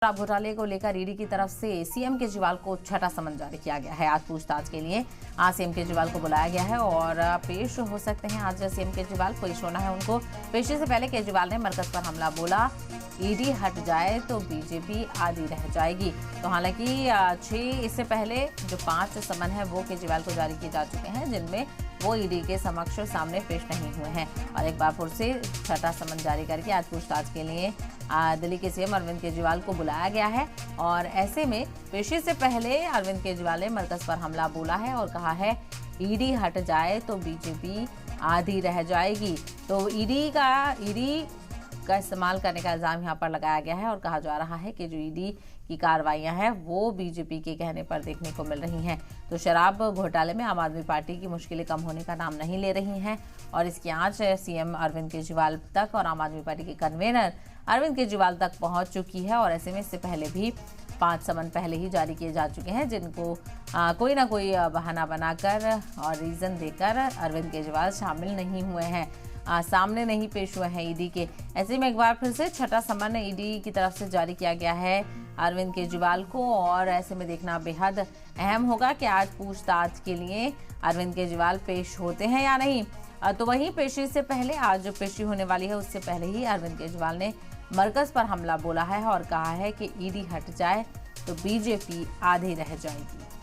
शराब घोटाले को लेकर ईडी की तरफ से सीएम केजरीवाल को छठा समन जारी किया गया है। आज पूछताछ के लिए आज सीएम केजरीवाल को बुलाया गया है और पेश हो सकते हैं। आज सीएम केजरीवाल पेश होना है उनको। पेशी से पहले केजरीवाल ने मरकज पर हमला बोला, ईडी हट जाए तो बीजेपी आधी रह जाएगी। तो हालांकि 6 इससे पहले जो 5 समन है वो केजरीवाल को जारी किए जा चुके हैं, जिनमें वो ईडी के समक्ष सामने पेश नहीं हुए हैं और एक बार फिर से छठा समन जारी करके आज पूछताछ के लिए दिल्ली के सीएम अरविंद केजरीवाल को बुलाया गया है। और ऐसे में पेशी से पहले अरविंद केजरीवाल ने मरकज पर हमला बोला है और कहा है ईडी हट जाए तो बीजेपी आधी रह जाएगी। तो ईडी का इस्तेमाल करने का इल्जाम यहाँ पर लगाया गया है और कहा जा रहा है कि जो ईडी की कार्रवाइयां हैं वो बीजेपी के कहने पर देखने को मिल रही हैं। तो शराब घोटाले में आम आदमी पार्टी की मुश्किलें कम होने का नाम नहीं ले रही हैं और इसकी आंच सीएम अरविंद केजरीवाल तक और आम आदमी पार्टी के कन्वीनर अरविंद केजरीवाल तक पहुंच चुकी है। और ऐसे में इससे पहले भी 5 समन पहले ही जारी किए जा चुके हैं, जिनको कोई ना कोई बहाना बनाकर और रीजन देकर अरविंद केजरीवाल शामिल नहीं हुए हैं, सामने नहीं पेश हुए हैं ईडी के। ऐसे में एक बार फिर से छठा समन ईडी की तरफ से जारी किया गया है अरविंद केजरीवाल को और ऐसे में देखना बेहद अहम होगा कि आज पूछताछ के लिए अरविंद केजरीवाल पेश होते हैं या नहीं। तो वहीं पेशी से पहले आज जो पेशी होने वाली है उससे पहले ही अरविंद केजरीवाल ने मरकज पर हमला बोला है और कहा है कि ईडी हट जाए तो बीजेपी आधी रह जाएगी।